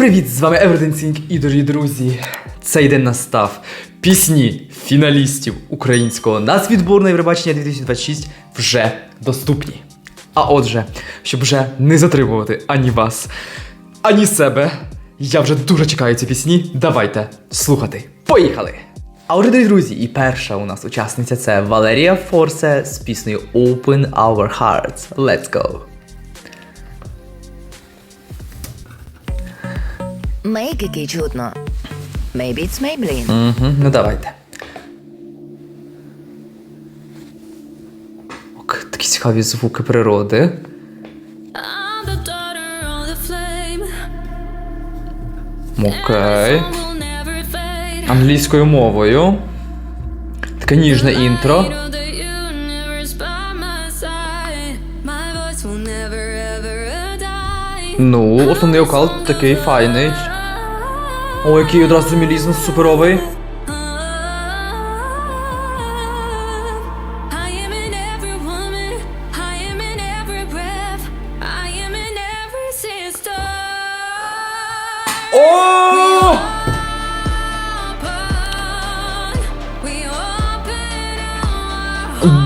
привіт! З вами Everything і, дорогі друзі, цей день настав. Пісні фіналістів українського нацвідбору на Євробачення 2026 вже доступні. А отже, щоб вже не затримувати ані вас, ані себе, я вже дуже чекаю ці пісні. Давайте слухати. Поїхали! А отже, дорогі друзі, і перша у нас учасниця це Валерія Форсе з піснею Open Our Hearts. Let's go! Мейкики чутно. Maybe it's Maybelline. Ну давайте. Ок, такі цікаві звуки природи. I'm the daughter of the flame. Окей. Will never fade. Англійською мовою. Таке ніжне інтро. Light of the universe by my side. My voice will never ever die. Ну, основний вокал такий файний. О, який одразу мілізм суперовий. I am in every woman. I am in every breath. I am in every sister. О! We open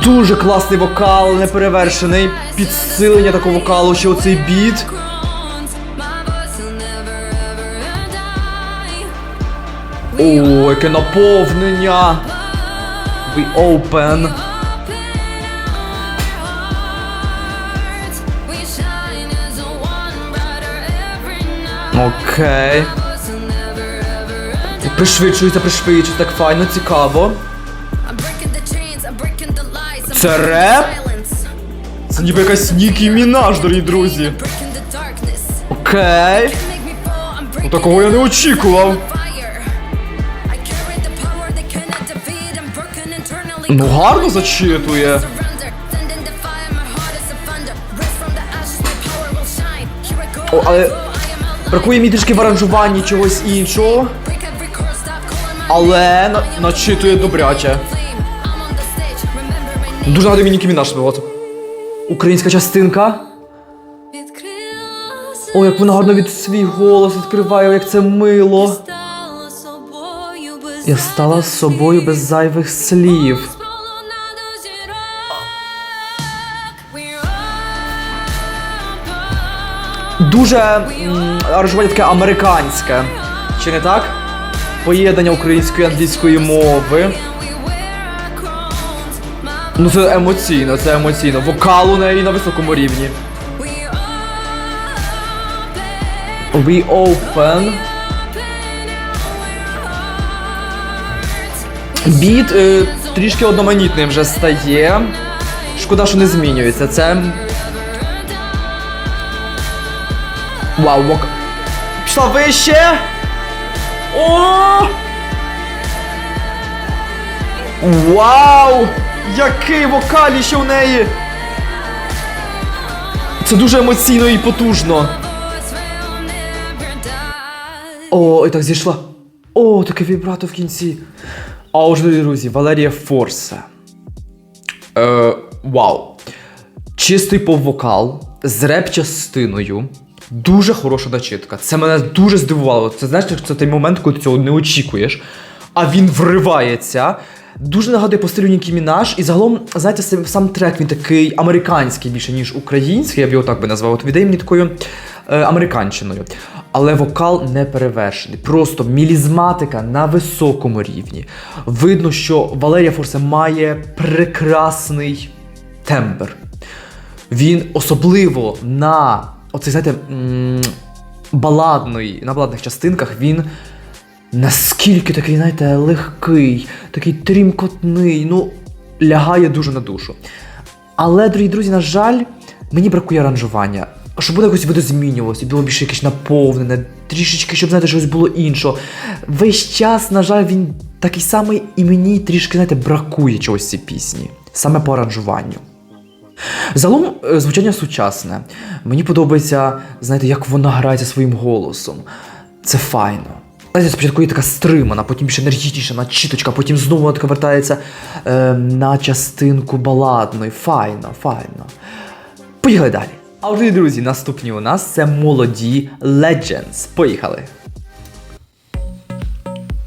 Дуже класний вокал, неперевершений. Підсилення такого вокалу, ще оцей біт. groans. My voice will never ever die. О, яке наповнення. We open. We shine as a one brighter every night. Окей. Voice will never ever Пришвидшується, так файно, цікаво. I'm breaking the chains, I'm breaking the lies. I'm Це breaking the реп? silence. Це ніби якась Нікі Мінаж, дорогі друзі. I'm breaking the darkness. Окей. Make me fall, I'm breaking Такого я не очікував. fire. I carry the power they cannot defeat. I'm broken internally. Ну гарно зачитує. Surrender. Sending the fire, my heart is a thunder. Rise from the ashes, my power will shine. Here I go. О, але I am alive. бракує мені трішки в аранжуванні чогось іншого, Break every chord, stop calling my але начитує добряче. flame. I'm on the stage, remember my name. Дуже нагадує мені Нікі Мінаж співати. Українська частинка. Відкрилася, О, як вона гарно від свій голос відкриває, як це мило. стала собою без Я стала з собою без зайвих слів. сполона до зірок. We open. Дуже аранжування таке американське. Чи не так? Поєднання української і англійської мови. We wear our crowns. My Ну це емоційно, це емоційно. Вокал у неї на високому рівні. we open. We open. Біт трішки одноманітним вже стає. Шкода, що не змінюється. Це. Вау, пішла вище. О! Вау! Який вокаліще у неї! Це дуже емоційно і потужно. voice will never die. О, і так зійшла. О, таке вібрато в кінці. А отже, друзі, Валерія Форсе. Вау. Чистий поп-вокал з реп-частиною. Дуже хороша начитка. Це мене дуже здивувало. Це знаєш, це той момент, коли ти цього не очікуєш. А він вривається. Дуже нагадує по стилю Нікі Мінаж. І загалом, знаєте, сам трек він такий американський більше, ніж український. Я б його так би назвав. От віддає мені такою американщиною. Але вокал не перевершений. Просто мілізматика на високому рівні. Видно, що Валерія Форсе має прекрасний тембр. Він особливо на оцей, знаєте, на баладних частинках він наскільки такий, знаєте, легкий, такий трімкотний, ну, лягає дуже на душу. Але, дорогі друзі, на жаль, мені бракує аранжування. Щоб воно якось видозмінювалося, було більше якесь наповнене, трішечки, щоб, знаєте, щось було іншого. Весь час, на жаль, він такий самий, і мені трішки, знаєте, бракує чогось в цій пісні. Саме по аранжуванню. Загалом, звучання сучасне. Мені подобається, знаєте, як вона грає зі своїм голосом. Це файно. Знаєте, спочатку є така стримана, потім більш енергічніша, начіточка, потім знову вона така вертається на частинку баладної. Файно, файно. Поїхали далі. А отже, друзі, наступні у нас це молоді Legends. Поїхали.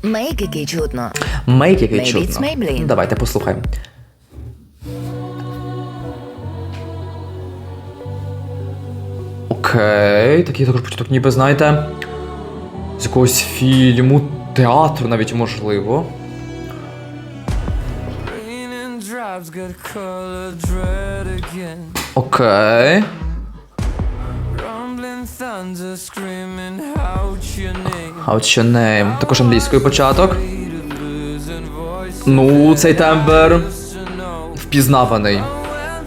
Мейк, який чутно. Мейк, який Maybe чутно. it's Maybelline. Ну, давайте послухаємо. Окей, такий також початок, ніби, знаєте, з якогось фільму, театру навіть, можливо. Raining drops got color dread again. Окей. Rumbling thunder screaming out your name. What's your name? Також англійською початок. Fate of losing voice Ну, цей тембр to know. впізнаваний. When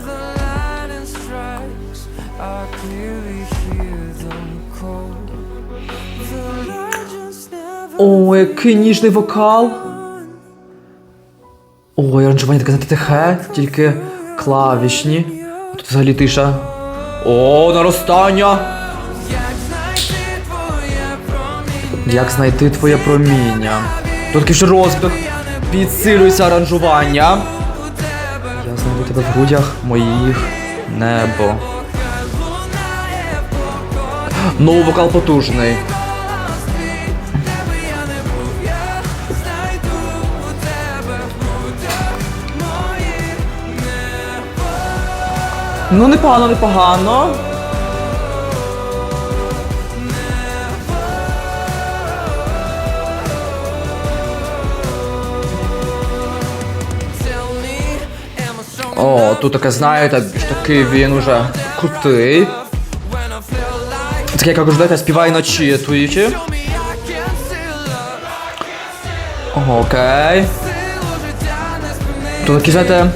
the lightning strikes, I clearly hear them call. The legends never О, який ніжний вокал. Ой, аранжування таке, знаєте, тихе, тільки клавішні. Тут взагалі тиша. О, наростання! Як знайти твоє проміння? Тут такий ж розвиток. Підсилюється аранжування. Я знайду тебе в грудях моїх небо. Ну, вокал потужний. Ну, непогано, непогано. tell me, am I strong О, тут таке, знаєте, більш такий він уже крутий. when I feel like Таке, як знаєте, співає начитуючи. show me I can still love. Окей. Тут такий, знаєте,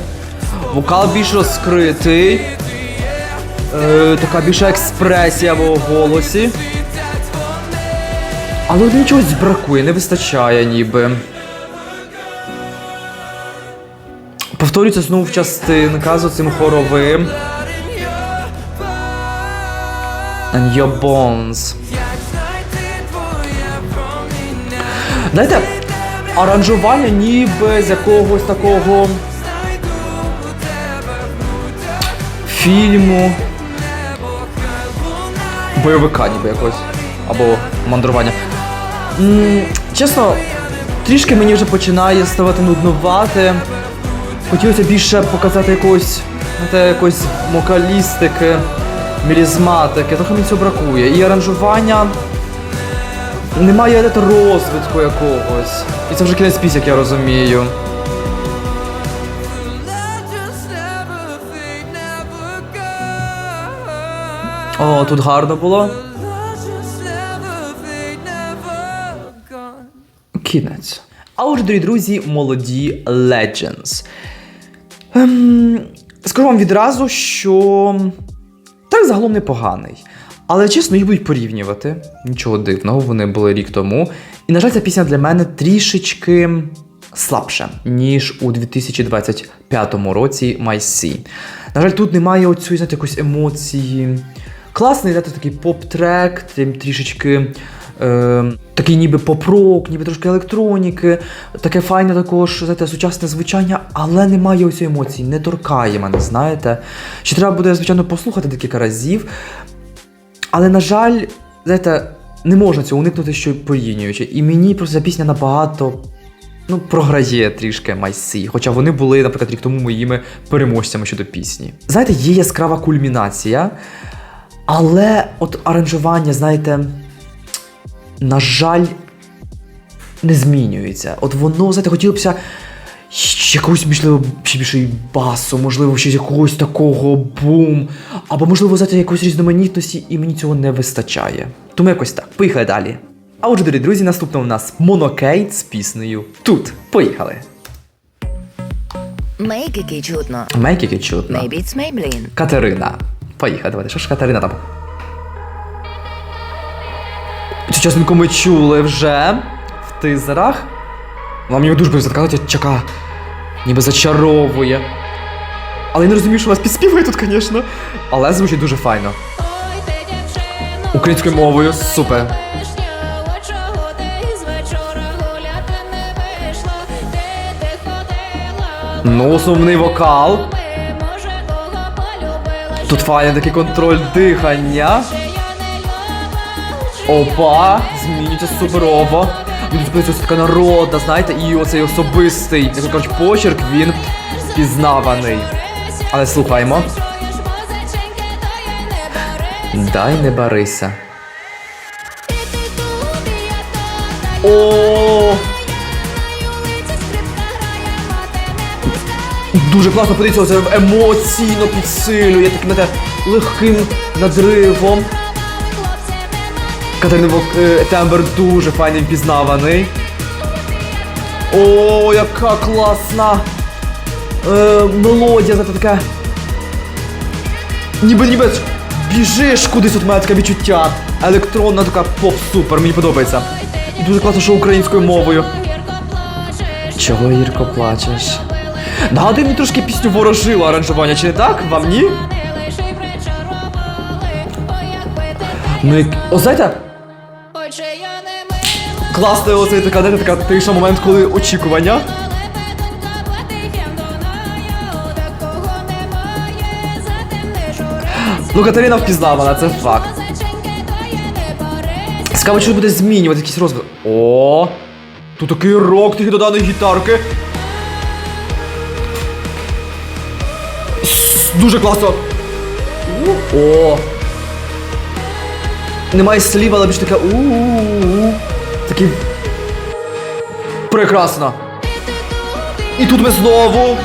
вокал більш розкритий. Така більша експресія в голосі. Але от нічогось бракує, не вистачає ніби. Повторюється знову частинка з оцим хоровим. And your bones. Знаєте, аранжування ніби з якогось такого фільму, бойовика ніби якось, або мандрування. Чесно, трішки мені вже починає ставати нуднувати. Хотілося більше показати якоїсь вокалістики, мелізматики, трохи мені цього бракує. І аранжування немає розвитку якогось. І це вже кінець пісні, як я розумію. Legends never fade, never gone. О, тут гарно було. Legends never fade, never gone. Кінець. А отже, дорогі друзі, молоді Legends. Скажу вам відразу, що так загалом непоганий. Але чесно, їх будуть порівнювати. Нічого дивного, вони були рік тому. І, на жаль, ця пісня для мене трішечки слабша, ніж у 2025 році My Sea. На жаль, тут немає оцю, знаєте, якоїсь емоції. Класний, знаєте, такий поп-трек, трішечки такий ніби поп-рок, ніби трошки електроніки, таке файне також, знаєте, сучасне звучання, але немає ось емоцій, не торкає мене, знаєте. Ще треба буде, звичайно, послухати декілька разів, але, на жаль, знаєте, не можна цього уникнути, що порівнюючи. І мені просто ця пісня набагато, програє трішки My Sea, хоча вони були, наприклад, рік тому моїми переможцями щодо пісні. Знаєте, є яскрава кульмінація, але от аранжування, знаєте, на жаль, не змінюється. От воно, знаєте, хотілося б якогось, можливо, ще більше басу, можливо, ще якогось такого бум, або, можливо, знаєте, якоїсь різноманітності, і мені цього не вистачає. Тому якось так. Поїхали далі. А отже, дорогі друзі, наступно у нас Monokate з піснею «Тут». Поїхали. Мейк, який чутно. Мейк, який чутно. Maybe it's Maybelline. Катерина. Поїхали, давайте. Що ж Катерина там? Цю частинку ми чули вже в тизерах. Вона мені дуже подобається, така чака ніби зачаровує. Але я не розумію, що вас підспівує тут, звісно. Але звучить дуже файно. Українською мовою супер. Ну, основний вокал. Тут файний такий контроль дихання. Опа, змінюється суперово. Мені здається, ось така народна, знаєте, і оцей особистий, як то кажуть, почерк, він пізнаваний. Але слухаймо. Дай не барися. О! Дуже класно подивіться, це емоційно підсилює, таким, знаєте, легким надривом. Катерина тембр дуже файний, впізнаваний. О, яка класна мелодія, знаєте, така. Ніби біжиш кудись, от мене таке відчуття. Електронна така поп-супер, мені подобається. І дуже класно, що українською мовою. Чого гірко плачеш? Нагадує мені трошки пісню Ворожила аранжування, чи не так? Вам ні? Ну, о, знаєте? Класно, оцей така тиша, момент, коли очікування. Ну, Катерина впізнавана, це факт. Цікаво, що буде змінювати якісь розвиток. О, тут такий рок, такі доданої гітарки. Дуже класно. О. Немає слів, але більш таке у-у-у. Такий. Прекрасно. І тут ми знову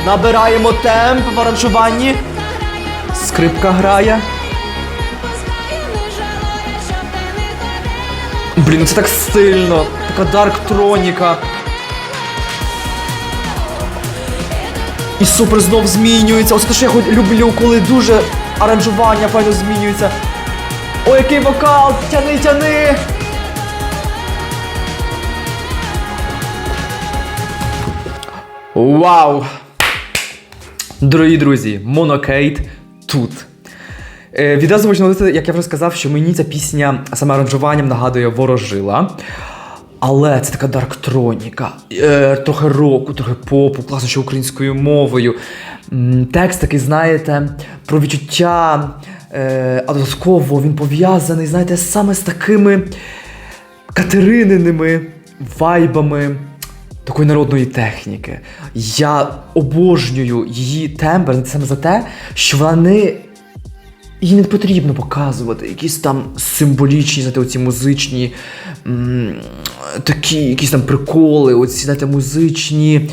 набираємо темп в аранжуванні. Скрипка грає. Блін, це так стильно. Така дарктроніка. І супер знов змінюється. Оце те, що я люблю, коли дуже аранжування файно змінюється. Ой, який вокал! Тяни, тяни! Вау! Дорогі друзі, Монокейт тут. Відразу можна говорити, як я вже сказав, що мені ця пісня саме аранжуванням нагадує Ворожила. Але це така дарктроніка, трохи року, трохи попу, класно, що українською мовою. Текст такий, знаєте, про відчуття, а додатково він пов'язаний, знаєте, саме з такими катерининими вайбами такої народної техніки. Я обожнюю її тембр саме за те, що вона не... Їй не потрібно показувати якісь там символічні, знаєте, оці музичні, такі якісь там приколи, оці, знаєте, музичні,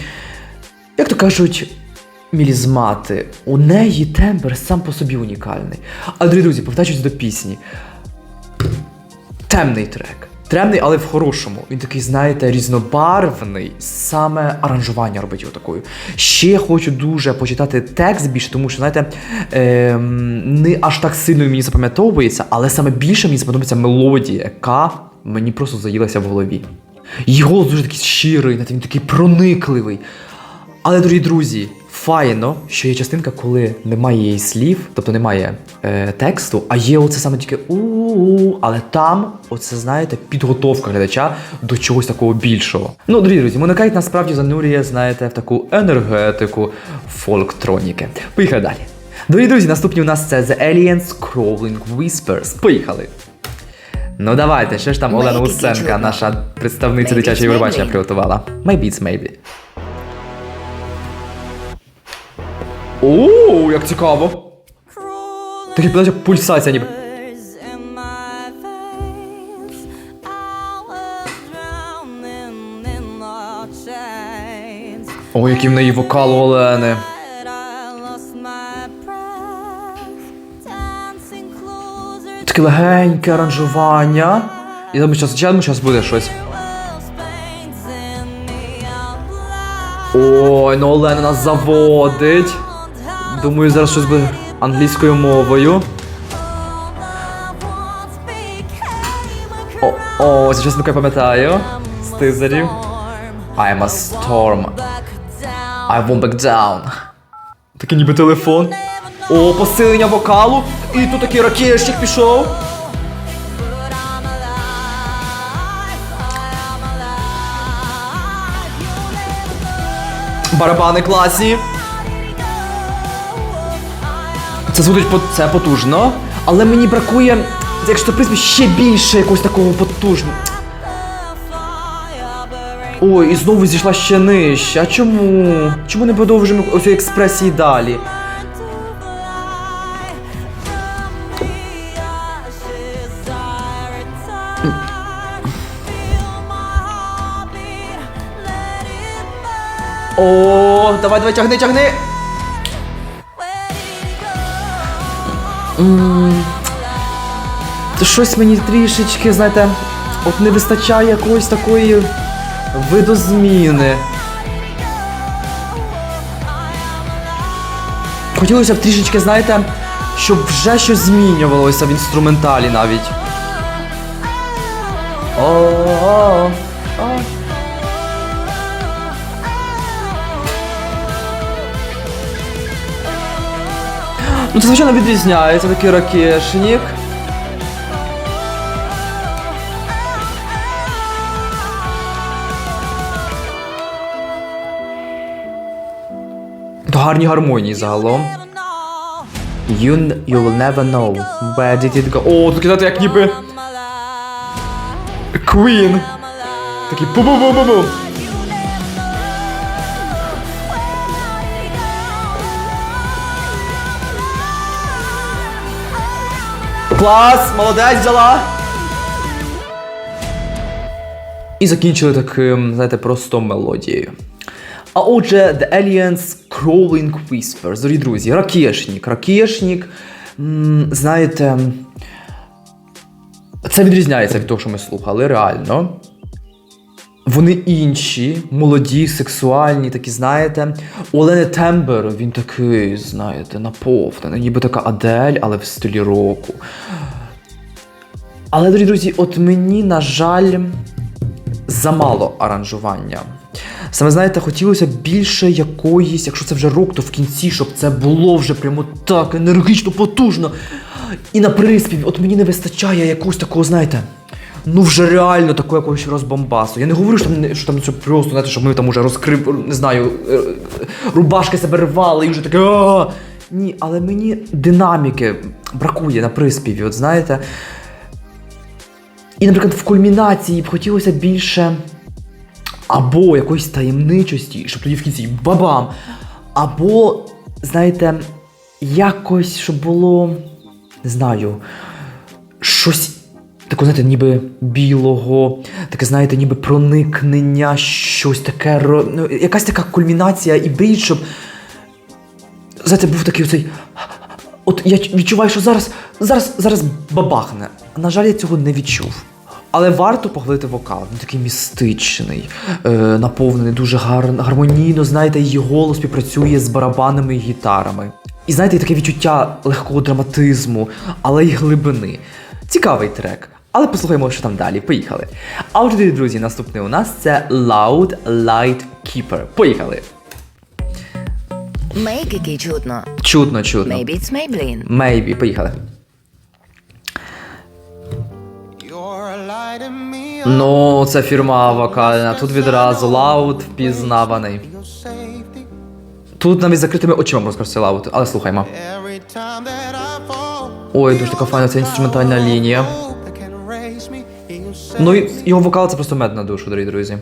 як то кажуть, мілізмати. У неї тембр сам по собі унікальний. Але, дорогі друзі, повертаючись до пісні. Темний трек. Темний, але в хорошому. Він такий, знаєте, різнобарвний. Саме аранжування робить його такою. Ще хочу дуже почитати текст більше, тому що, знаєте, не аж так сильно мені запам'ятовується, але саме більше мені запам'ятовується мелодія, яка мені просто заїлася в голові. Її голос дуже такий щирий, знаєте, він такий проникливий. Але, дорогі друзі, файно, що є частинка, коли немає її слів, тобто немає тексту, а є оце саме тільки у-у-у, але там, оце, знаєте, підготовка глядача до чогось такого більшого. Ну, дорогі друзі, Монокейт насправді занурює, знаєте, в таку енергетику фолктроніки. Поїхали далі. Дорогі друзі, наступні у нас це The Aliens Crawling Whispers. Поїхали. Ну давайте, що ж там Олена Луценка, наша представниця дитячого Євробачення, приготувала. Maybe it's maybe. Оу, як цікаво. Такі, подача, пульсація ніби. Ой, який в неї вокал у Олени. Таке легеньке аранжування. Я думаю, зараз буде щось. Ой, ну Олена нас заводить. Думаю, зараз щось буде англійською мовою. О, цю частинку я пам'ятаю. З тизерів. I'm a storm. I won't back down. Такий ніби телефон. О, посилення вокалу. І тут такий ракешник пішов. Барабани класні. Це звучить це потужно, але мені бракує, якщо в принципі ще більше якогось такого потужного. Ой, і знову зійшла ще нижче. А чому? Чому не продовжуємо оцю експресії далі? О, давай, тягни! Це щось мені трішечки, знаєте, от не вистачає якоїсь такої видозміни. Хотілося б трішечки, знаєте, щоб вже щось змінювалося в інструменталі навіть. О-о-о. Ну це, звичайно, відрізняється такий ракешник. Гарні гармонії загалом. You will never know where did it go. О, тут кидати як ніби Queen. Такий бу-бу-бу-бу-бу. Клас, молодець взяла. І закінчили таким, знаєте, просто мелодією. А отже, The Aliens Crawling Whispers. Дорогі друзі, ракешник, знаєте, це відрізняється від того, що ми слухали, реально. Вони інші, молоді, сексуальні, такі, знаєте. У Олени Тембер, він такий, знаєте, наповнений, ніби така Адель, але в стилі року. Але, дорогі друзі, от мені, на жаль, замало аранжування. Саме, знаєте, хотілося більше якоїсь, якщо це вже рок, то в кінці, щоб це було вже прямо так енергічно, потужно. І на приспіві, от мені не вистачає якогось такого, знаєте, ну вже реально такого якогось розбомбасу. Я не говорю, що там це просто, знаєте, щоб ми там уже не знаю, рубашки себе рвали і вже таке ааа. Ні, але мені динаміки бракує на приспіві, от знаєте. І, наприклад, в кульмінації б хотілося більше або якоїсь таємничості, щоб тоді в кінці бабам, або, знаєте, якось, щоб було, не знаю, щось таке, знаєте, ніби білого, таке, знаєте, ніби проникнення, щось таке, ну, якась така кульмінація і брід, щоб, знаєте, був такий оцей, от я відчуваю, що зараз бабахне. На жаль, я цього не відчув. Але варто похвалити вокал, він такий містичний, наповнений дуже гармонійно, знаєте, її голос співпрацює з барабанами і гітарами. І знаєте, таке відчуття легкого драматизму, але й глибини. Цікавий трек, але послухаємо, що там далі. Поїхали. А отже, друзі, наступний у нас це Loud Light Keeper. Поїхали. Make, який чутно. Чутно. Maybe it's Maybelline. Maybe. Поїхали. Ну, це фірма вокальна. Тут відразу Loud впізнаваний. Тут навіть з закритими очима розкажеться Loud, але слухаймо. Ой, дуже така файна ця інструментальна лінія. Ну і його вокал це просто мед на душу, дорогі друзі.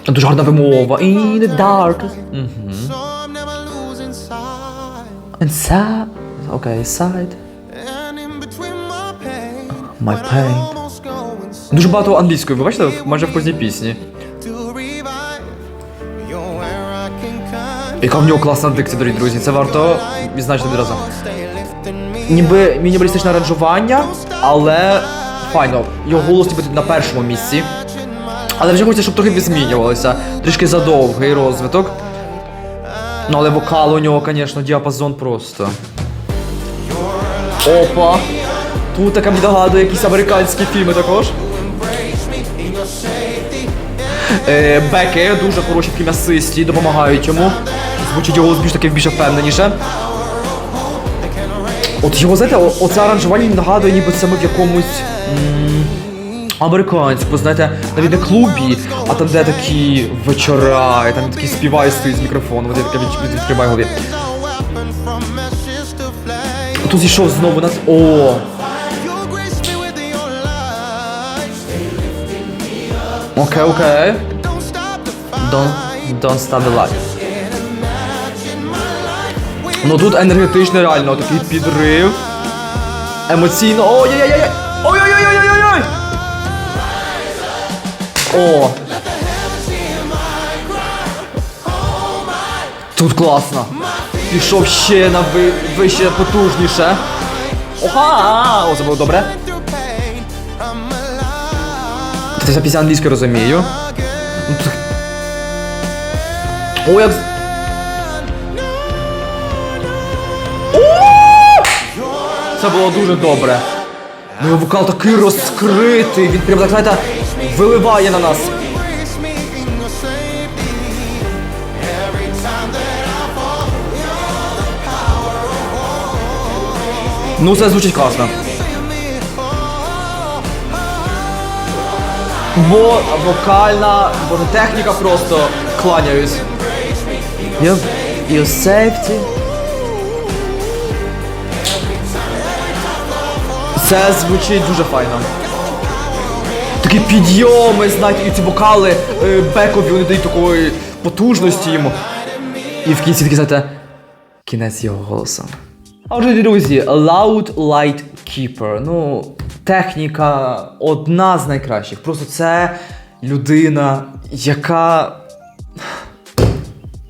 Дуже гарна вимова. In the dark. Inside. Окей, side. My pain. Дуже багато англійської, ви бачите, майже в кожній пісні. Яка в нього класна дикція, дорогі друзі, це варто відзначити відразу. Ніби мінімалістичне аранжування, але файно. Його голос ніби на першому місці. Але вже хочеться, щоб трохи змінювалося. Трішки задовгий розвиток. Ну але вокал у нього, звісно, діапазон просто. Опа! Тут така мені догадує якісь американські фільми також. Беки дуже хороші, такі м'ясисті, допомагають йому. Звучить його більш таки більш впевненіше. От його, знаєте, оце аранжування мені нагадує, ніби це ми в якомусь... американську, знаєте, навіть не клубі, а там, де такі вечора, і там такі співають стоїть з мікрофоном, от я таке відкриваю голові. Тут зійшов знову нас. О! Окей. Don't stop the light. Ну тут енергетично реально такий підрив. Емоційно. Ой-ой-ой-ой! Ой-ой-ой-ой-ой-ой! О! Тут класно. Пішов ще на вище, потужніше. Оха! О, це було добре. Та я після англійської розумію. О, як... Це було дуже добре. Ну, його вокал такий розкритий, він прям так, знаєте, виливає на нас. Ну, це звучить класно. Бо вокальна, боже, техніка просто кланяюсь. Your safety. Це звучить дуже файно. Такі підйоми, знаєте, і ці вокали бекові, вони дають такої потужності йому. І в кінці такі, знаєте, кінець його голосу. А отже, друзі, Loud Light Keeper. Ну, техніка одна з найкращих. Просто це людина, яка...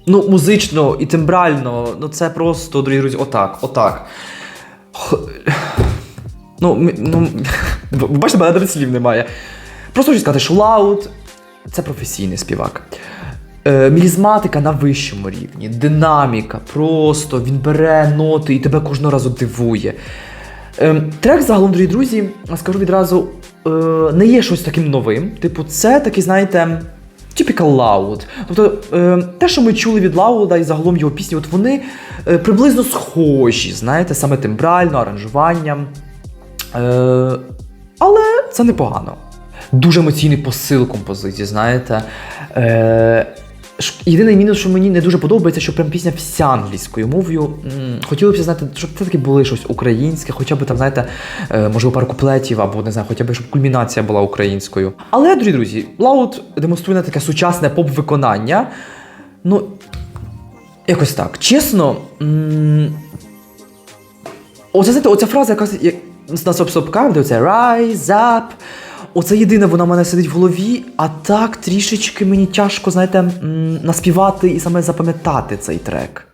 Ну, музично і тембрально, ну це просто, дорогі друзі, отак. Ви бачите, мене навіть слів немає. Просто хочу сказати, що Loud – це професійний співак. Мелізматика на вищому рівні, динаміка, просто він бере ноти і тебе кожного разу дивує. Трек загалом, дорогі друзі, скажу відразу, не є щось таким новим. Типу, це такий, знаєте, typical Loud. Тобто, те, що ми чули від Loud і загалом його пісні, от вони приблизно схожі, знаєте, саме тембрально, аранжуванням. Але це непогано. Дуже емоційний посил композиції, знаєте. Єдиний мінус, що мені не дуже подобається, що прям пісня вся англійською мовою. Хотілося б, знаєте, щоб це таки було щось українське, хоча б там, знаєте, можливо, пару куплетів, або, не знаю, хоча б, щоб кульмінація була українською. Але, дорогі друзі, Loud демонструє таке сучасне поп-виконання. Ну, якось так. Чесно, знаєте, оця фраза, яка на стоп-стоп-кам, де оце «Rise up», оце єдине, вона в мене сидить в голові, а так трішечки мені тяжко, знаєте, наспівати і саме запам'ятати цей трек.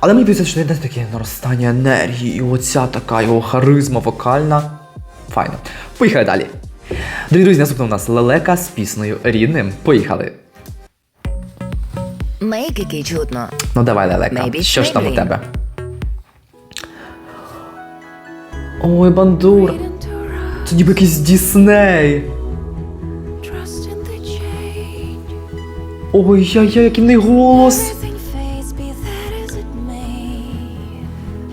Але мені здається, що є таке наростання енергії, і оця така його харизма вокальна. Файно. Поїхали далі. Дорогі друзі, наступно у нас Лелека з піснею «Рідним». Поїхали. Make який чутно. Ну давай, Лелека, Maybe що ж там у Maybelline. тебе? Ой, бандура. Це ніби якийсь Дісней. Ой-яй-яй, який в неї голос.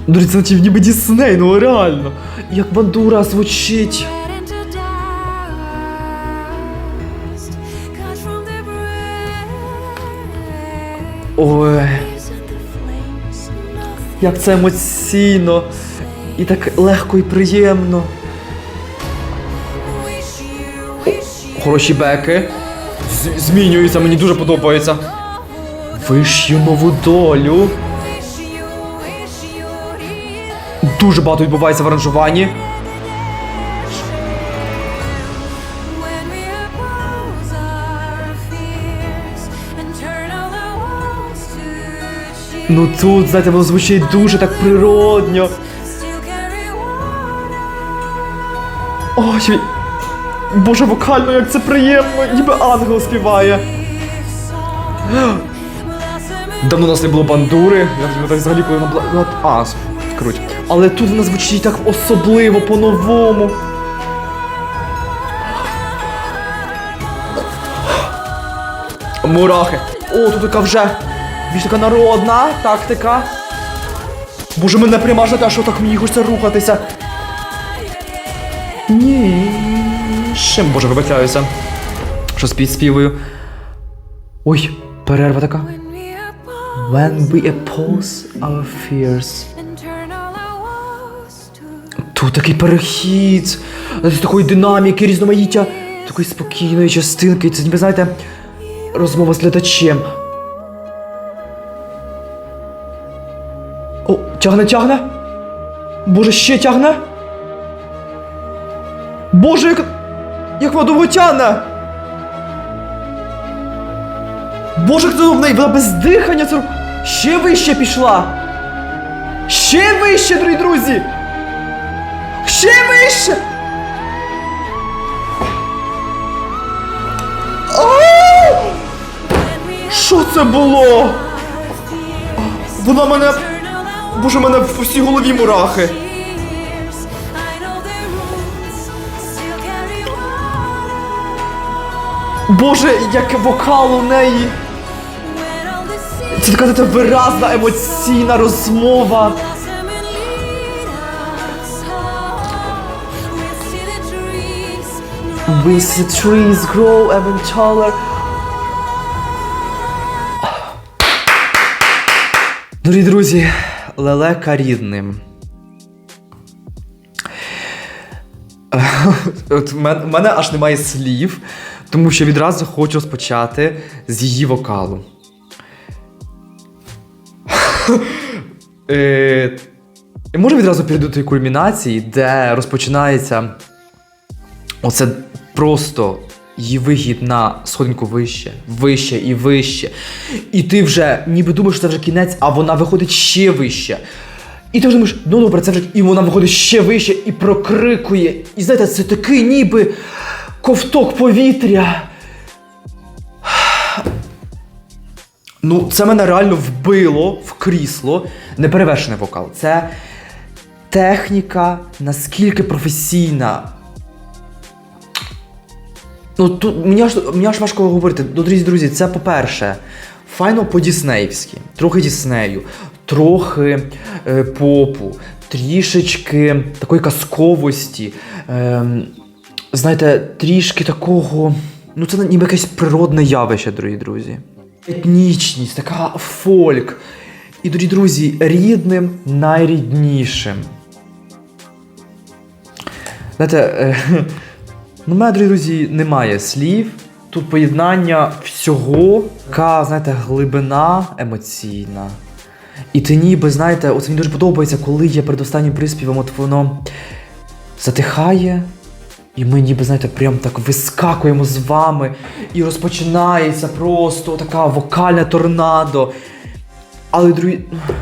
Друзі, це наче ніби Дісней, ну реально. Як бандура звучить. Ой. Як це емоційно. І так легко і приємно. Хороші беки. Змінюються, мені дуже подобається. Вишью нову долю. Дуже багато відбувається в аранжуванні. Ну тут, знаєте, воно звучить дуже так природньо. Ой, боже, вокально, як це приємно, ніби ангел співає. Давно у нас не було бандури, я так взагалі коли вона була... Круть. Але тут вона звучить так особливо, по-новому. Мурахи. О, тут така вже більш така народна тактика. Боже, мене примажете, а що так мені хочеться рухатися. Ніж. чим, боже, вибачаюся, що співаю. Ой, перерва така. When we oppose our fears. Тут такий перехід, з такої динаміки, різноманіття, такої спокійної частинки. Це ніби, знаєте, розмова з глядачем. О, тягне? Боже, ще тягне? Боже, як вона довго тягне! Боже, як це в неї, вона без дихання, це... Ще вище пішла! Ще вище, дорогі друзі! Ще вище! О! Що це було? Вона мене... Боже, мене в усій голові мурахи. Боже, як вокал у неї. Це така виразна, емоційна розмова. We see trees grow even taller. Дорогі друзі, лелека рідним. От в мене аж немає слів, тому що відразу хочу розпочати з її вокалу. Можу відразу перейти до тієї кульмінації, де розпочинається оце просто її вихід на сходинку вище, вище і вище. І ти вже ніби думаєш, що це вже кінець, а вона виходить ще вище. І ти вже думаєш, ну добре, це вже... І вона виходить ще вище і прокрикує. І знаєте, це такий ніби ковток повітря. Ну, це мене реально вбило в крісло. Неперевершений вокал. Це техніка наскільки професійна. Ну, тут мені аж важко говорити. Ну, друзі, це по-перше, файно по-діснеївськи. Трохи Діснею, трохи попу, трішечки такої казковості. Знаєте, трішки такого... Ну, це ніби якесь природне явище, дорогі друзі. Етнічність, така фольк. І, дорогі друзі, рідним найріднішим. Знаєте, ну, в мене, дорогі друзі, немає слів. Тут поєднання всього, така, знаєте, глибина емоційна. І ти ніби, знаєте, оце мені дуже подобається, коли є перед останнім приспівом, от воно затихає, і ми ніби, знаєте, прям так вискакуємо з вами, і розпочинається просто така вокальна торнадо. Але, друзі,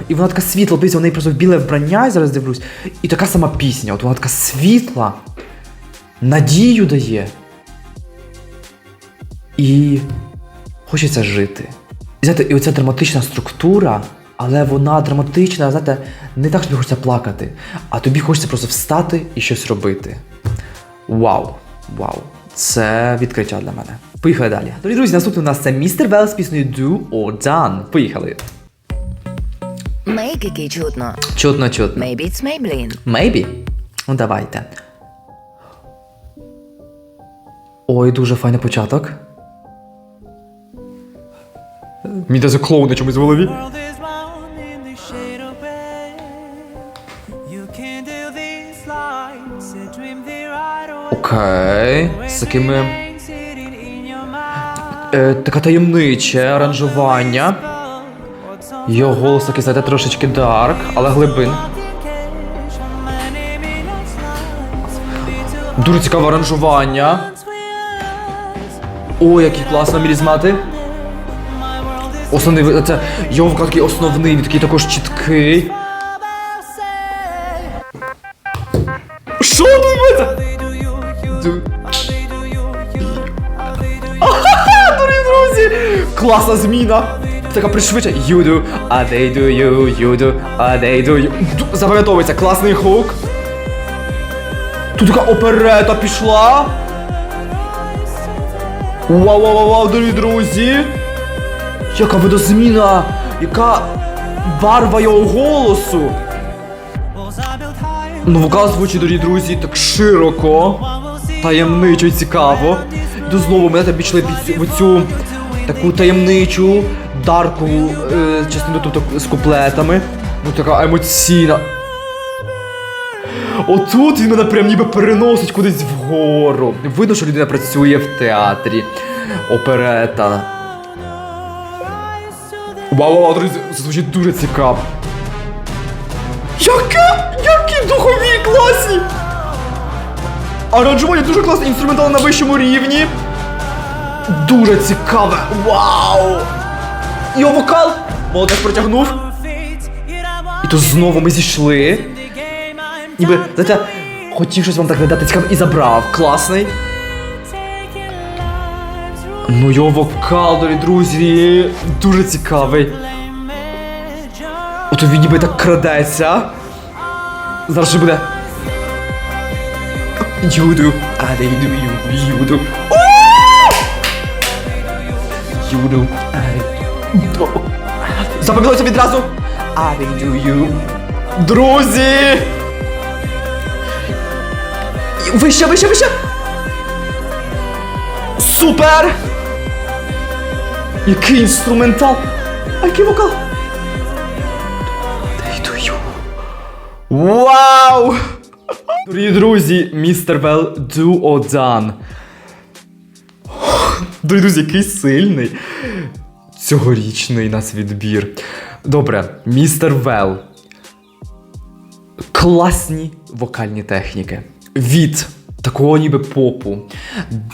і вона така світла, дивіться, в неї просто біле вбрання, я зараз дивлюсь, і така сама пісня, от вона така світла, надію дає. І хочеться жити. І знаєте, і оця драматична структура, але вона драматична, знаєте, не так, що тобі хочеться плакати, а тобі хочеться просто встати і щось робити. Вау, вау. Це відкриття для мене. Поїхали далі. Дорогі друзі, наступний у нас це Містер Велл з піснею Do or Done. Поїхали. Мейкики чутно. Чутно. Maybe it's Maybelline. Maybe? Ну давайте. Ой, дуже файний початок. Мені даже клоуни чомусь в голові. World is bound in the shade of gray. You can't do this life, so dream the right away. Окей. З такими... Sitting in your mind. Таке таємниче аранжування. Його голос такий, знаєте, трошечки дарк, але глибин. Дуже цікаве аранжування. О, який класно мілізмати. Основний, це його вокал такий основний, він такий також чіткий. Що думаєте? Дорогі друзі! Класна зміна! Така пришвидша. You do, a they do you, you do, a they do you. Запам'ятовується, класний хук. Тут така оперета пішла. Вау, дорогі друзі! Яка видозміна! Яка барва його голосу! Ну, вокал звучить, дорогі друзі, так широко. таємничо і цікаво. І тут знову мене там пішли в цю таку таємничу, дарку частину, тобто з куплетами. Ну така емоційна. Отут він мене прям ніби переносить кудись вгору. Видно, що людина працює в театрі. Оперета. Вау, друзі, це звучить дуже цікаво. Які духові класні! Аранжування дуже класне, інструментал на вищому рівні. Дуже цікаве. Вау! Його вокал! Молодець протягнув. І тут знову ми зійшли. Ніби, знаєте, хотів щось вам так видати цікаве і забрав. Класний. Ну його вокал, дорогі друзі, дуже цікавий. Ото він ніби так крадеться. Зараз ще буде. Юду, а де йду, юду. Юду, а де. Запам'яталося відразу. А де йду, ю. Друзі! Вище, вище, вище! Супер! Який інструментал! А який вокал! Вау! Дорогі друзі, містер Вел Do or Done. Дорогі друзі, який сильний цьогорічний нас відбір. Добре, містер Вел. Класні вокальні техніки. Від такого ніби попу,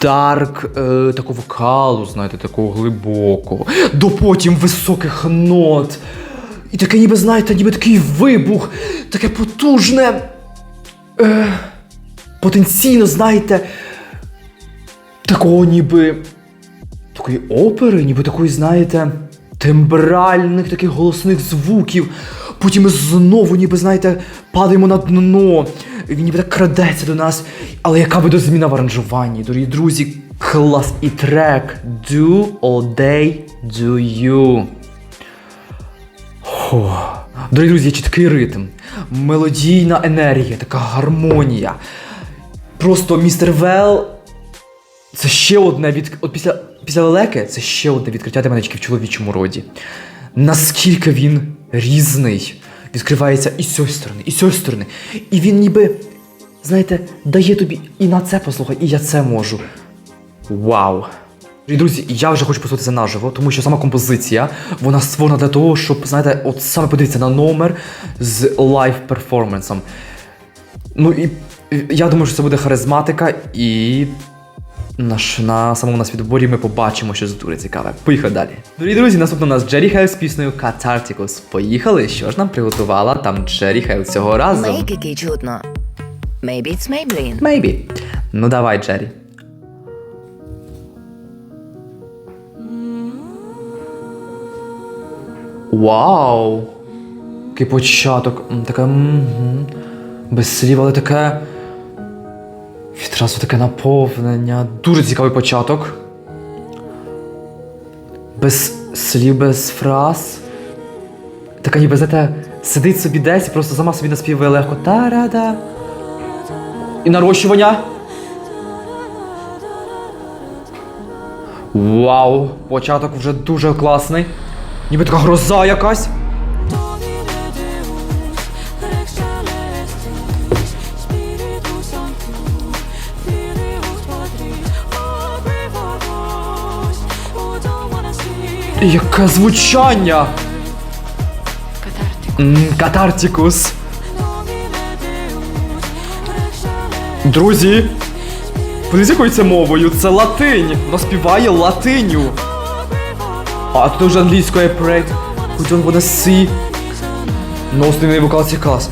дарк, такого вокалу, знаєте, такого глибокого, до потім високих нот. І таке ніби, знаєте, ніби такий вибух, таке потужне, потенційно, знаєте, такого ніби, такої опери, ніби такої, знаєте, тембральних таких голосних звуків. Потім ми знову, ніби, знаєте, падаємо на дно. Він ніби так крадеться до нас. Але яка видозміна в аранжуванні, дорогі друзі, клас і трек Do All Day Do You. Дорогі друзі, є чіткий ритм, мелодійна енергія, така гармонія. Просто містер Вел – це ще одне от після лелеки це ще одне відкриття для мене тільки в чоловічому роді. Наскільки він різний, відкривається і з цієї сторони, і з цієї сторони. І він ніби, знаєте, дає тобі і на це послухай, і я це можу. Вау! І, друзі, я вже хочу послухати це наживо, тому що сама композиція, вона створена для того, щоб, знаєте, от саме подивитися на номер з лайв-перформансом. Ну і я думаю, що це буде харизматика, і на самому нас відборі ми побачимо щось дуже цікаве. Поїхали далі. Дорогі друзі, наступно у нас Джері Хейл з піснею Catharticus. Поїхали, що ж нам приготувала там Джері Хейл цього разу? Який чудно. Maybe it's Maybelline. Maybe. Ну давай, Джері. Вау! Який початок. Таке без слів, але таке. Відразу таке наповнення. Дуже цікавий початок. Без слів, без фраз. Така ніби, знаєте, сидить собі десь і просто сама собі наспівує легко. Та-ра-да. І нарощування. Вау! Початок вже дуже класний. Ніби така гроза якась. Яке звучання! Катартикус. Друзі, подивіться, якою це мовою. Це латинь. Вона співає латиню. А тут вже англійською I prayed. We don't wanna see. Ну, основний вокал цей клас.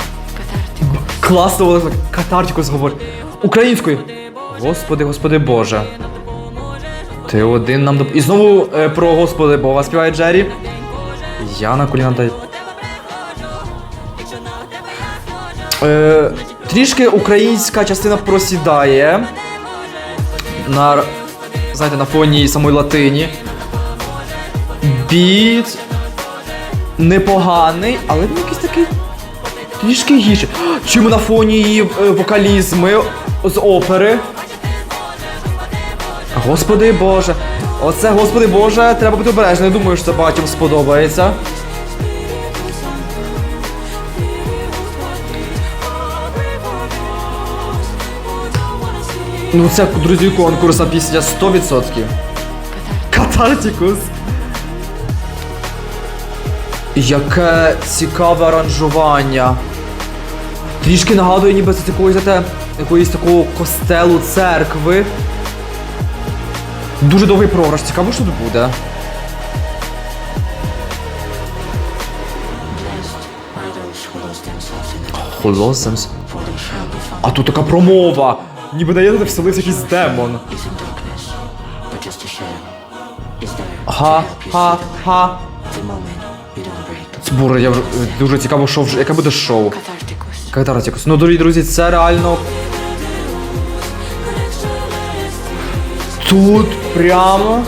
Класно, вона так катартикус говорить. Українською. Господи, Господи Боже. Ти один нам І знову про Господи Бога співає Джері. Я на коліна даю. Трішки українська частина просідає. Знаєте, на фоні самої латині. Біт непоганий, але він якийсь такий трішки гірший. Чому на фоні її вокалізми з опери? Господи Боже. Оце, Господи Боже, треба бути обережним. Я думаю, що це багатьом сподобається. Ну це, друзі, конкурсна пісня 100%. Катартикус. Яке цікаве аранжування. Трішки нагадує, ніби це якоїсь такого костелу, церкви. Дуже довгий програш. Цікаво, що тут буде. Холосемс. А тут така промова. Ніби на єдине вселився якийсь демон. Ха-ха-ха. Збори, я дуже цікаво, яке буде шоу. Катартикус. Ну, дорогі друзі, це реально... Тут прямо...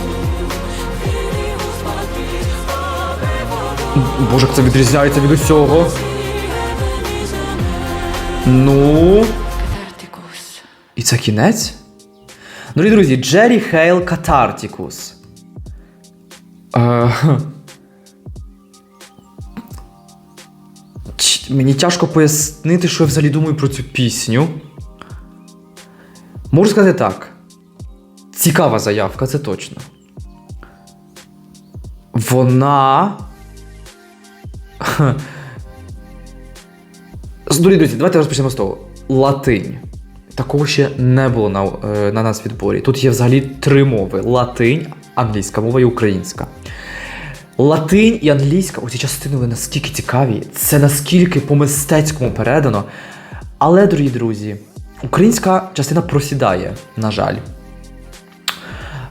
Боже, як це відрізняється від усього. Ну... І це кінець? Дорогі друзі, Джері Хейл Катартикус. Мені тяжко пояснити, що я взагалі думаю про цю пісню. Можу сказати так. Цікава заявка, це точно. Вона... Дорогі друзі, давайте розпочнемо з того. Латинь. Такого ще не було на нас відборі. Тут є взагалі 3 мови. Латинь, англійська мова і українська. Латинь і англійська, оці частини вони наскільки цікаві, це наскільки по-мистецькому передано. Але, дорогі друзі, українська частина просідає, на жаль.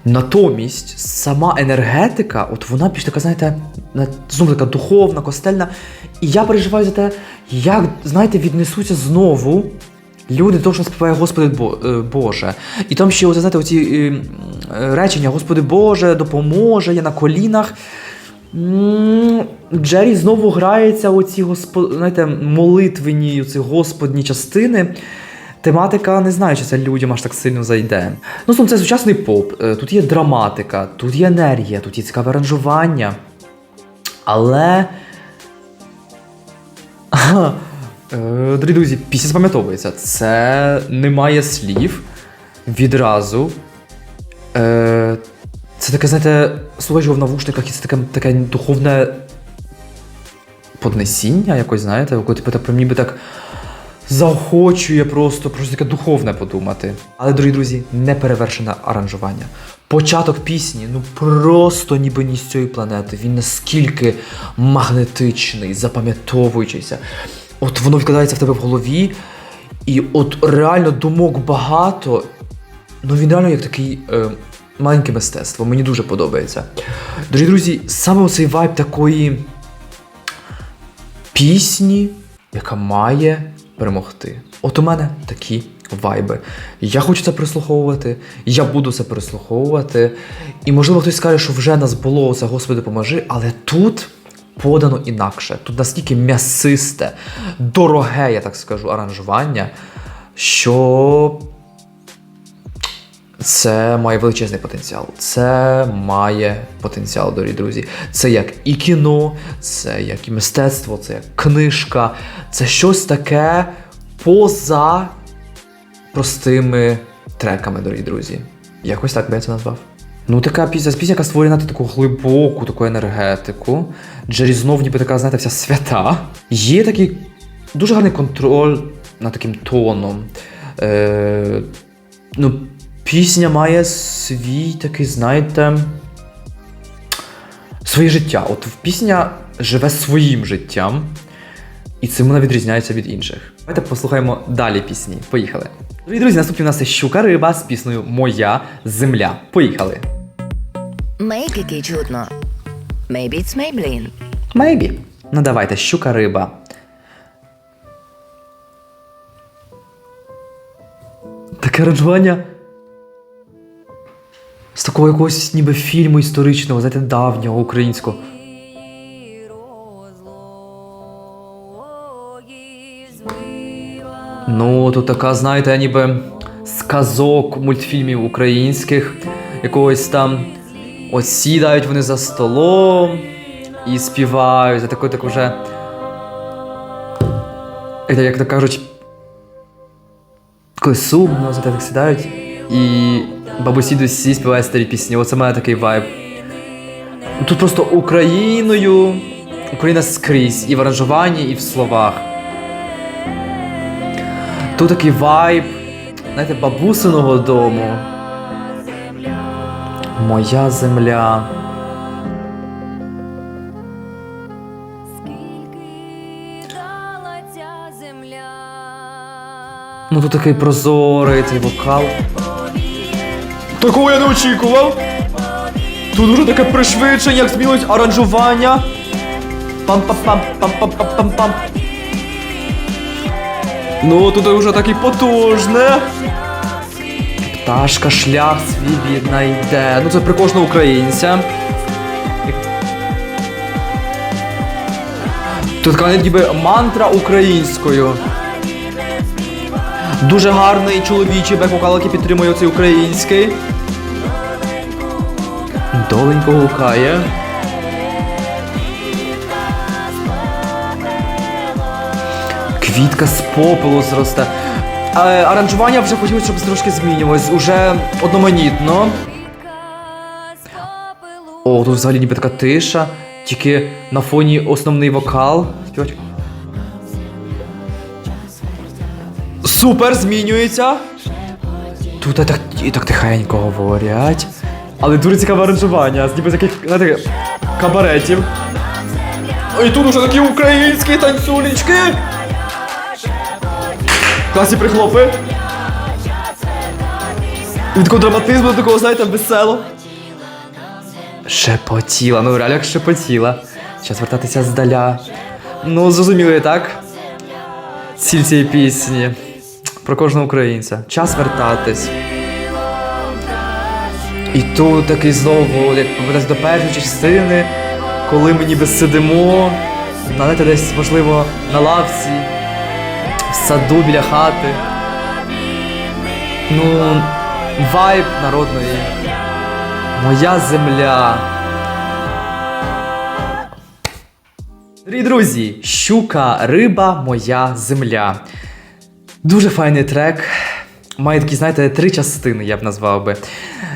Натомість, сама енергетика, от вона більш така, знаєте, знову така духовна, костельна. І я переживаю за те, як, знаєте, віднесуться знову люди до того, що співає Господи Боже. І там ще, знаєте, оці речення Господи Боже, допоможе, я на колінах. Джері знову грається оці, знаєте, молитвені, оці господні частини. Тематика, не знаю, чи це людям аж так сильно зайде. Ну, це сучасний поп, тут є драматика, тут є енергія, тут є цікаве аранжування. Але... Дорогі друзі, пісня запам'ятовується. Це немає слів відразу. Це таке, знаєте, слухаєш його в навушниках, і це таке духовне поднесіння якось, знаєте, коли типу, ніби так заохочує просто таке духовне подумати. Але, дорогі друзі, неперевершене аранжування. Початок пісні, ну просто ніби ні з цієї планети. Він наскільки магнетичний, запам'ятовуючийся. От воно вкладається в тебе в голові, і от реально думок багато, ну він реально як такий маленьке мистецтво, мені дуже подобається. Дорогі друзі, саме оцей вайб такої пісні, яка має перемогти. От у мене такі вайби. Я хочу це прислуховувати, я буду це прислуховувати, і можливо хтось скаже, що вже нас було оце Господи поможи, але тут подано інакше. Тут настільки м'ясисте, дороге, я так скажу, аранжування, що це має величезний потенціал. Це має потенціал, дорогі друзі. Це як і кіно, це як і мистецтво, це як книжка, це щось таке поза простими треками, дорогі друзі. Якось так би я це назвав. Ну, така пісня, яка створює на таку глибоку таку енергетику. Джері знов ніби така, знаєте, вся свята. Є такий дуже гарний контроль над таким тоном. Ну, пісня має свій такий, знаєте, своє життя. От пісня живе своїм життям, і цим вона відрізняється від інших. Давайте послухаємо далі пісні. Поїхали. Дорогі друзі, наступні у нас є Щука Риба з піснею «Моя земля». Поїхали. Make який чудно. Maybe it's Maybelline. Maybe. Ну давайте, Щука Риба. Таке аранжування з такого якогось ніби фільму історичного, знаєте, давнього, українського. Ну, тут така, знаєте, ніби з казок мультфільмів українських. якогось там. Ось сідають вони за столом і співають за такою так вже. Як то кажуть, коли сумно, за так сідають, і бабусі досі співають старі пісні. Оце має такий вайб. Тут просто Україна скрізь, і в аранжуванні, і в словах. Тут такий вайб, знаєте, бабусиного дому. Моя земля. Ну тут такий прозорий цей вокал. Такого я не очікував. Тут дуже таке пришвидшення, як змінилось аранжування. Пам-пам-пам-пам-пам-пам-пам. Ну тут вже такий потужне. Пташка шлях свій віднайде. Ну це при кожного українця. Тут така ніби мантра українською. Дуже гарний чоловічий бек-вокал, який підтримує цей український. Доленько гукає. Квітка з попелу зросте. Аранжування вже хотілося, щоб трошки змінювалось. Уже одноманітно. О, тут взагалі ніби така тиша. Тільки на фоні основний вокал. Співач. Супер, змінюється. Тут так тихенько говорять. Але дуже цікаве аранжування, ніби з таких, знаєте, кабаретів. І тут уже такі українські танцюлечки. Класні прихлопи. І від такого драматизму, до такого, знаєте, весело. Шепотіла, ну реально як шепотіла. Час вертатися здаля. Ну, зрозуміли, так? Ціль цієї пісні. Про кожного українця. Час вертатись. І тут такий знову, як повертається до першої частини, коли ми ніби сидимо, знаєте, десь, можливо, на лавці, в саду біля хати. Ну, вайб народної. Моя земля. Дорогі друзі, щука, риба, моя земля. Дуже файний трек. Має такі, знаєте, 3 частини, я б назвав би.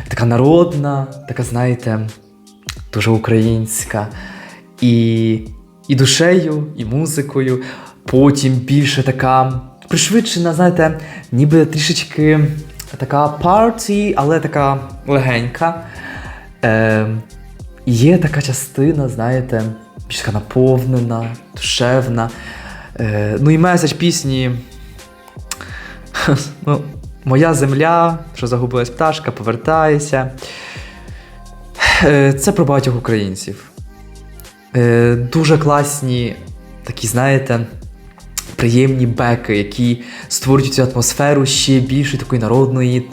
Така народна, така, знаєте, дуже українська. І душею, і музикою. Потім більше така пришвидшена, знаєте, ніби трішечки така парті, але така легенька. Є така частина, знаєте, більш така наповнена, душевна. Ну і меседж пісні. Ну, моя земля, що загубилась пташка, повертається. Це про багатьох українців. Дуже класні такі, знаєте, приємні беки, які створюють цю атмосферу ще більше такої народної,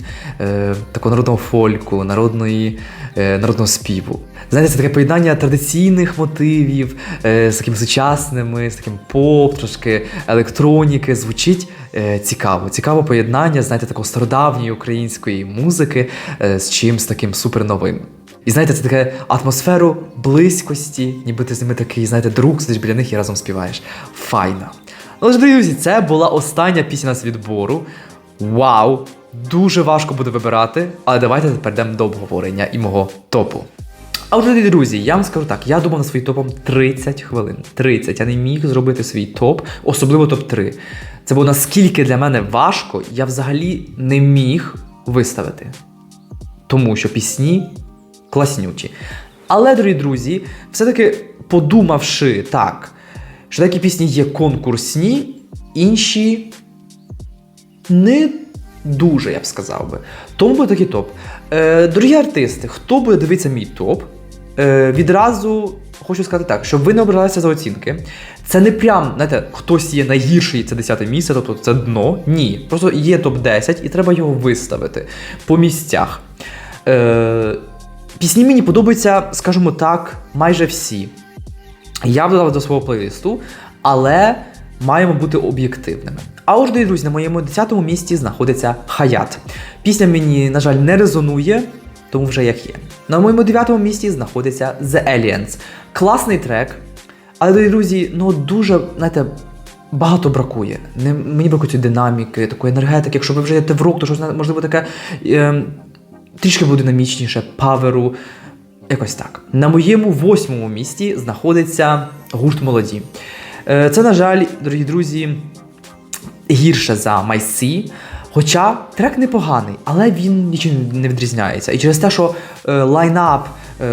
такого народного фольку, народного співу. Знаєте, це таке поєднання традиційних мотивів з такими сучасними, з таким поп, трошки електроніки. Звучить цікаво. Цікаве поєднання, знаєте, такої стародавньої української музики з чимось таким суперновим. І знаєте, це таке атмосферу близькості, ніби ти з ними такий, знаєте, друг, сидиш біля них і разом співаєш. Файно. Але ж, друзі, це була остання пісня нас відбору. Вау! Дуже важко буде вибирати, але давайте перейдемо до обговорення і мого топу. А отже, друзі, я вам скажу так, я думав над своїм топом 30 хвилин. 30. Я не міг зробити свій топ, особливо топ-3. Це було наскільки для мене важко, я взагалі не міг виставити. Тому що пісні класнючі. Але, дорогі друзі, все-таки подумавши так, що такі пісні є конкурсні, інші не дуже, я б сказав би. Тому буде такий топ. Дорогі артисти, хто буде дивитися мій топ, відразу хочу сказати так, щоб ви не обиралися за оцінки. Це не прям, знаєте, хтось є найгірший, це 10 місце, тобто це дно. Ні. Просто є топ-10 і треба його виставити по місцях. Пісні мені подобаються, скажімо так, майже всі. Я додав до свого плейлисту, але маємо бути об'єктивними. А отже, друзі, на моєму 10-му місці знаходиться Хаят. Пісня мені, на жаль, не резонує. тому вже як є. На моєму 9-му місці знаходиться The Aliens. Класний трек, але, дорогі друзі, ну дуже, знаєте, багато бракує. Мені бракує цієї динаміки, такої енергетики. Якщо ви вже йдете в рок, то щось, можливо, таке трішки буде динамічніше, паверу, якось так. На моєму 8-му місці знаходиться гурт «Молоді». Це, на жаль, дорогі друзі, гірше за My Sea. Хоча трек непоганий, але він нічим не відрізняється. І через те, що лайнап,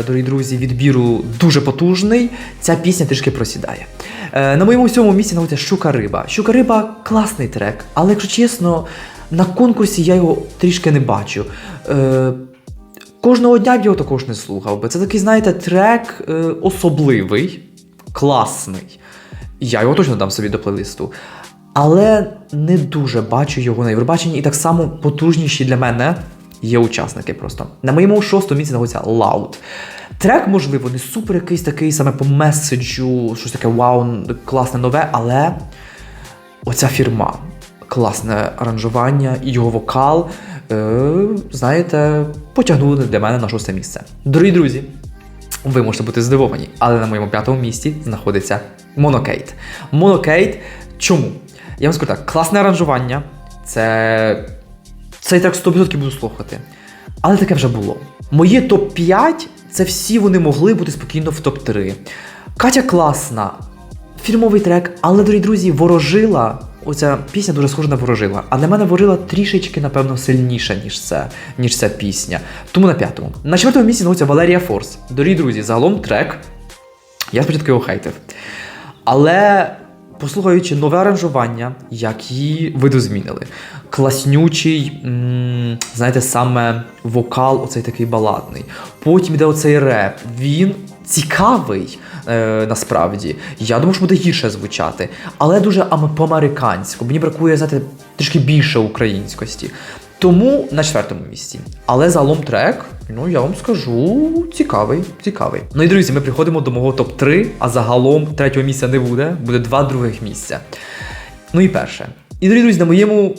дорогі друзі, відбіру дуже потужний, ця пісня трішки просідає. На моєму 7-му місці знаходиться «Щука риба». «Щука риба» – класний трек, але, якщо чесно, на конкурсі я його трішки не бачу. Кожного дня б його також не слухав би. Це такий, знаєте, трек особливий, класний. Я його точно дам собі до плейлисту. Але не дуже бачу його на Євробаченні, і так само потужніші для мене є учасники просто. На моєму 6-му місці знаходиться Loud. Трек, можливо, не супер якийсь такий саме по меседжу, щось таке вау, класне нове, але оця фірма, класне аранжування і його вокал, знаєте, потягнули для мене на 6-те місце. Дорогі друзі, ви можете бути здивовані, але на моєму 5-му місці знаходиться Monocade. Monocade чому? Я вам скажу так, класне аранжування, цей трек 100% буду слухати, але таке вже було. Моє топ-5, це всі вони могли бути спокійно в топ-3. Катя класна, фірмовий трек, але, дорогі друзі, Ворожила, оця пісня дуже схожа на Ворожила, а для мене Ворожила трішечки, напевно, сильніша, ніж ця пісня. Тому на 5-му. На 4-му місці знаходиться Валерія Форс. Дорогі друзі, загалом трек, я спочатку його хейтив, але послухаючи нове аранжування, як її видозмінили. Класнючий, знаєте, саме вокал оцей такий баладний. Потім йде оцей реп. Він цікавий, насправді. Я думав, що буде гірше звучати. Але дуже по-американську. Мені бракує, знаєте, трішки більше українськості. Тому на 4-му місці. Але загалом трек, ну я вам скажу, цікавий. Ну і, друзі, ми приходимо до мого топ-3, а загалом 3-го місця не буде, буде 2 других місця. Ну і перше. І, дорогі друзі, на моєму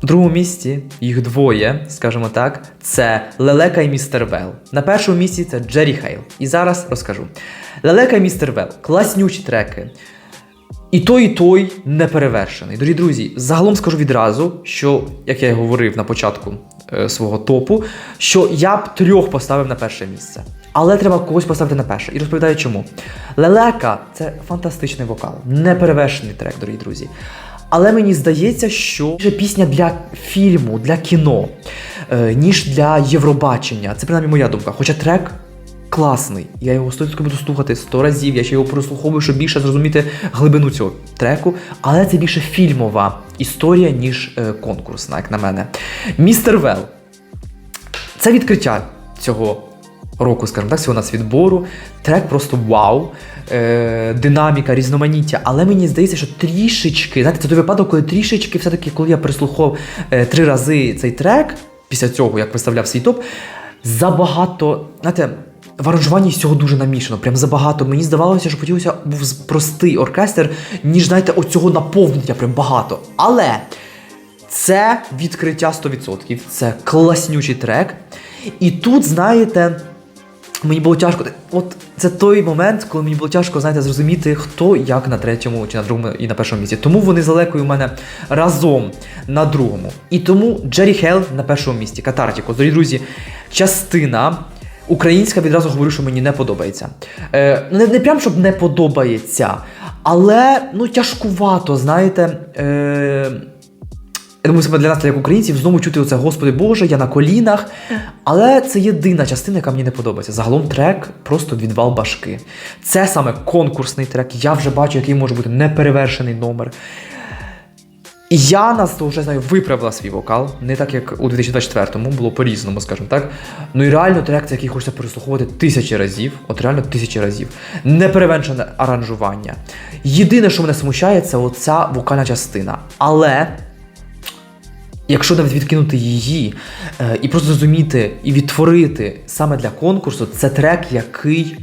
2-му місці, їх двоє, скажімо так, це Лелека і Містер Вел. На 1-му місці це Джері Хейл. І зараз розкажу. Лелека і Містер Вел – класнючі треки. І той не перевершений. Дорогі друзі, загалом скажу відразу, що, як я і говорив на початку свого топу, що я б 3 поставив на 1-е місце. Але треба когось поставити на 1-е. І розповідаю чому. Лелека – це фантастичний вокал, неперевершений трек, дорогі друзі. Але мені здається, що це пісня для фільму, для кіно, ніж для Євробачення. Це принаймні моя думка. Хоча трек класний. Я його 100% буду слухати 100 разів, я ще його прослуховую, щоб більше зрозуміти глибину цього треку. Але це більше фільмова історія, ніж конкурсна, як на мене. Містер Вел. Це відкриття цього року, скажімо так, цього нацвідбору. Трек просто вау. Динаміка, різноманіття. Але мені здається, що трішечки, знаєте, це той випадок, коли трішечки, все-таки, коли я переслухав 3 рази цей трек, після цього, як виставляв свій топ, забагато, знаєте, в аранжуванні всього дуже намішано, прям забагато. Мені здавалося, що хотілося був простий оркестр, ніж, знаєте, оцього наповнення прям багато. Але це відкриття 100%, це класнючий трек. І тут, знаєте, мені було тяжко, от це той момент, коли мені було тяжко, знаєте, зрозуміти, хто як на 3-му, чи на 2-му і на 1-му місці. Тому вони з Лелекою у мене разом на 2-му. І тому Джері Хейл на 1-му місці, Катартіко. Дорогі друзі, частина українська, відразу говорю, що мені не подобається. Не прям, щоб не подобається, але, ну, тяжкувато, знаєте. Я думаю, саме для нас, як українців, знову чути оце «Господи Боже, я на колінах». Але це єдина частина, яка мені не подобається. Загалом трек просто відвал башки. Це саме конкурсний трек. Я вже бачу, який може бути неперевершений номер. І Яна, з того, вже знаю, виправила свій вокал. Не так, як у 2024-му, було по-різному, скажімо так. Ну і реально трек, це який хочеться переслуховувати 1000 разів. От реально 1000 разів. Неперевершене аранжування. Єдине, що мене смущає, це оця вокальна частина. Але якщо навіть відкинути її і просто зрозуміти і відтворити саме для конкурсу, це трек, який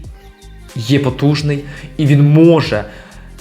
є потужний, і він може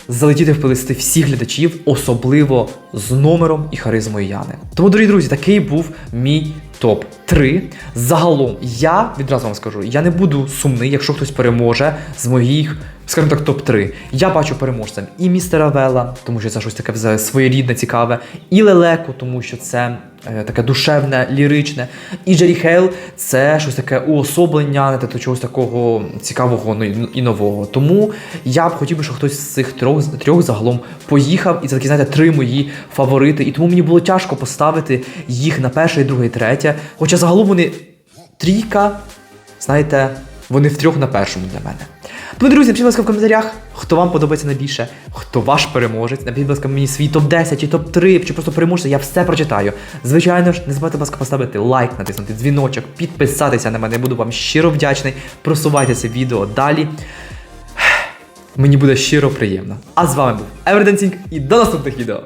залетіти в плейлисти всіх глядачів, особливо з номером і харизмою Яни. Тому, дорогі друзі, такий був мій топ-3. Загалом, я відразу вам скажу, я не буду сумний, якщо хтось переможе з моїх, скажімо так, топ-3. Я бачу переможцем і містера Вела, тому що це щось таке своєрідне, цікаве, і Лелеку, тому що це таке душевне, ліричне, і Джері Хейл – це щось таке уособлення, до чогось такого цікавого і нового. Тому я б хотів, щоб хтось з цих трьох загалом поїхав, і це такі, знаєте, 3 мої фаворити, і тому мені було тяжко поставити їх на перше, друге і третє, хоча загалом вони трійка, знаєте, вони втрьох на першому для мене. Тому, друзі, напишіть, будь ласка, в коментарях, хто вам подобається найбільше, хто ваш переможець. Напишіть, будь ласка, мені свій топ-10 чи топ-3, чи просто переможця, я все прочитаю. Звичайно ж, не забудьте, будь ласка, поставити лайк, натиснути дзвіночок, підписатися на мене, я буду вам щиро вдячний. Просувайте це відео далі. Мені буде щиро приємно. А з вами був Everdancing і до наступних відео.